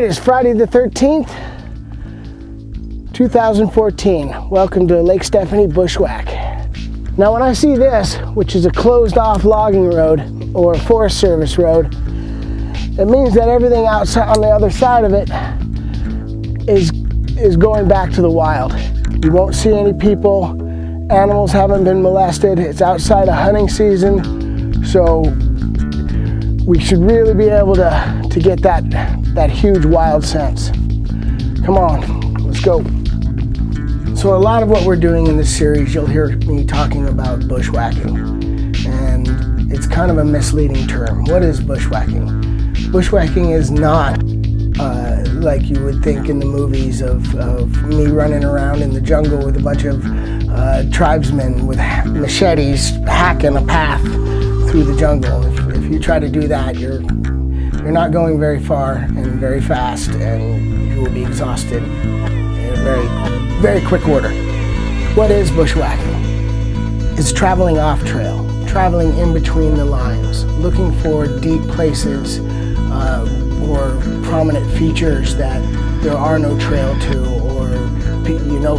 is Friday the 13th, 2014. Welcome to Lake Stephanie Bushwhack. Now when I see this, which is a closed off logging road or a Forest Service road, it means that everything outside on the other side of it is going back to the wild. You won't see any people, animals haven't been molested, it's outside of hunting season, so we should really be able to get that huge wild sense. Come on, let's go. So a lot of what we're doing in this series, you'll hear me talking about bushwhacking, and it's kind of a misleading term. What is bushwhacking? Bushwhacking is not like you would think in the movies of me running around in the jungle with a bunch of tribesmen with machetes hacking a path through the jungle. If you try to do that, you're not going very far and very fast, and you will be exhausted in a very quick order. What is bushwhacking? It's traveling off trail, traveling in between the lines, looking for deep places or prominent features that there are no trail to, or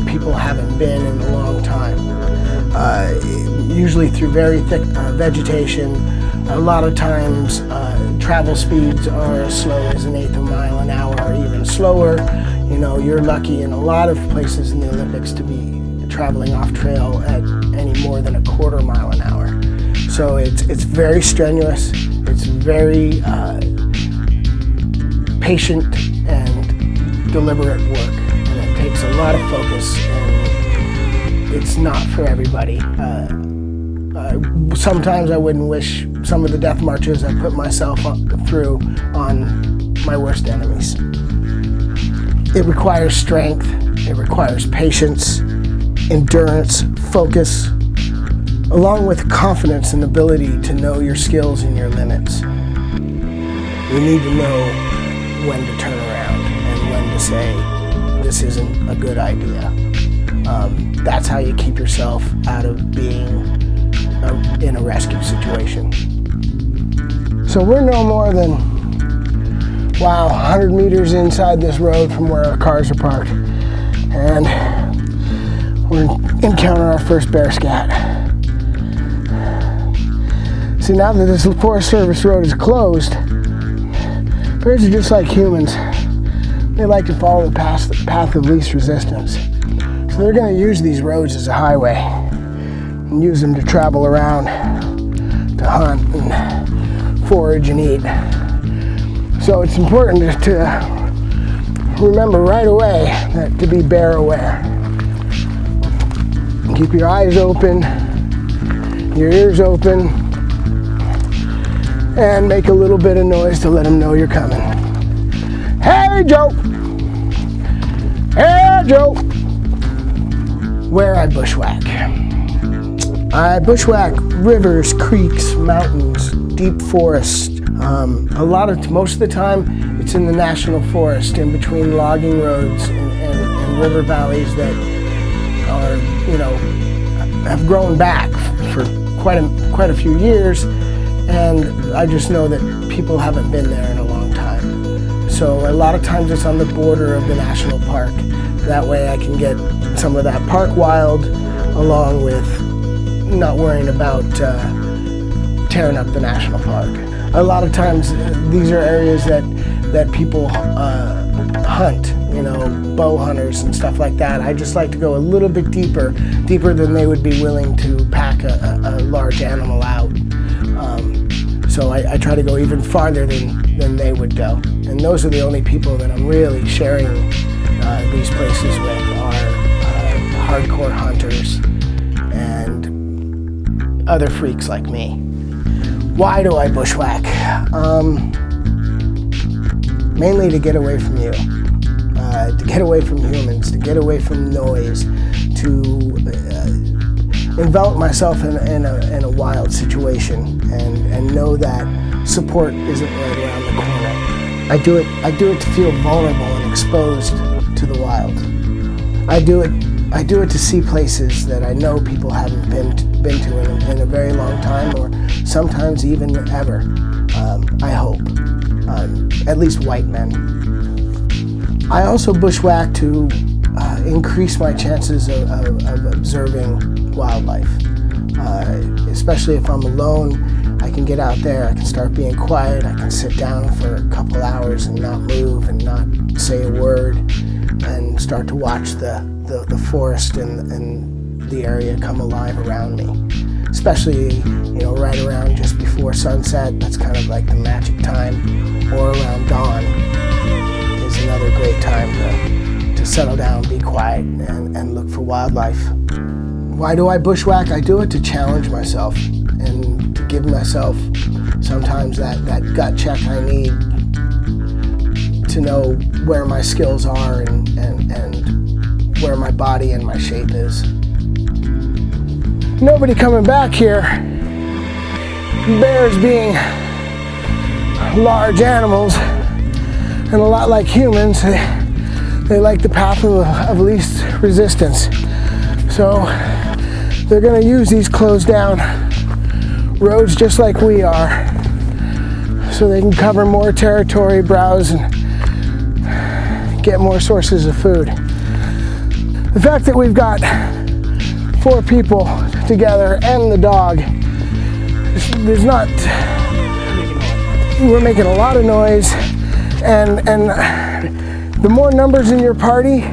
people haven't been in a long time. Usually through very thick vegetation. A lot of times travel speeds are as slow as 1/8 of a mile an hour or even slower. You know, you're lucky in a lot of places in the Olympics to be traveling off trail at any more than 1/4 mile an hour. So it's very strenuous, it's very patient and deliberate work, and it takes a lot of focus, and it's not for everybody. Sometimes I wouldn't wish some of the death marches I put myself through on my worst enemies. It requires strength, it requires patience, endurance, focus, along with confidence and ability to know your skills and your limits. You need to know when to turn around and when to say, this isn't a good idea. That's how you keep yourself out of being in a rescue situation. So we're no more than, 100 meters inside this road from where our cars are parked, and we're encountering our first bear scat. See, now that this Forest Service road is closed, bears are just like humans. They like to follow the path of least resistance. So they're going to use these roads as a highway and use them to travel around, to hunt and forage and eat. So it's important to remember right away that to be bear aware. Keep your eyes open, your ears open, and make a little bit of noise to let them know you're coming. Hey Joe! Hey Joe! Where I bushwhack. I bushwhack rivers, creeks, mountains, deep forests. Most of the time, it's in the national forest, in between logging roads and river valleys that are, have grown back for quite a few years, and I just know that people haven't been there in a long time. So a lot of times it's on the border of the national park. That way I can get some of that park wild, along with not worrying about tearing up the national park. A lot of times these are areas that people hunt, bow hunters and stuff like that. I just like to go a little bit deeper than they would be willing to pack a large animal out. So I try to go even farther than they would go. And those are the only people that I'm really sharing these places with, are hardcore hunters and other freaks like me. Why do I bushwhack? Mainly to get away from you, to get away from humans, to get away from noise, to envelop myself in a wild situation and know that support isn't right around the corner. I do it to feel vulnerable and exposed to the wild. I do it to see places that I know people haven't been to in a very long time, or sometimes even ever. I hope. At least white men. I also bushwhack to increase my chances of observing wildlife. Especially if I'm alone, I can get out there, I can start being quiet, I can sit down for a couple hours and not move and not say a word, and start to watch the forest and the area come alive around me. Especially, you know, right around just before sunset, that's kind of like the magic time, or around dawn is another great time to settle down, be quiet, and look for wildlife. Why do I bushwhack? I do it to challenge myself and to give myself sometimes that gut check I need to know where my skills are and where my body and my shape is. Nobody coming back here. Bears being large animals and a lot like humans, they like the path of least resistance. So they're going to use these closed down roads just like we are, so they can cover more territory, browse, and get more sources of food. The fact that we've got 4 people together and the dog, we're making a lot of noise, and the more numbers in your party,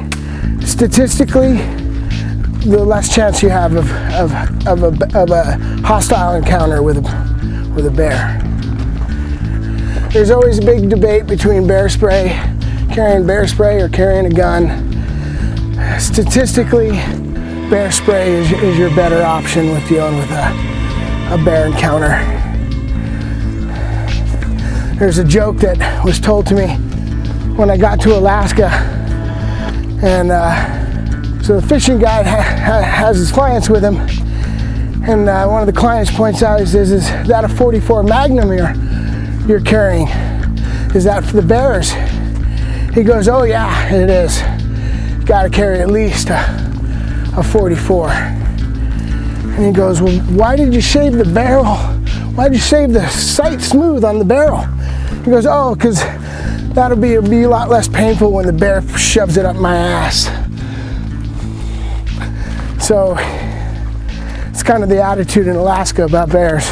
statistically, the less chance you have of a hostile encounter with a bear. There's always a big debate between carrying bear spray or carrying a gun. Statistically, bear spray is your better option with dealing with a bear encounter. There's a joke that was told to me when I got to Alaska, and so the fishing guide has his clients with him, and one of the clients points out, he says, "Is that a 44 Magnum you're carrying? Is that for the bears?" He goes, "Oh yeah, it is. Got to carry at least a 44. And he goes, "Well, why did you shave the barrel? Why did you shave the sight smooth on the barrel?" He goes, "Oh, because that'll be a lot less painful when the bear shoves it up my ass." So it's kind of the attitude in Alaska about bears.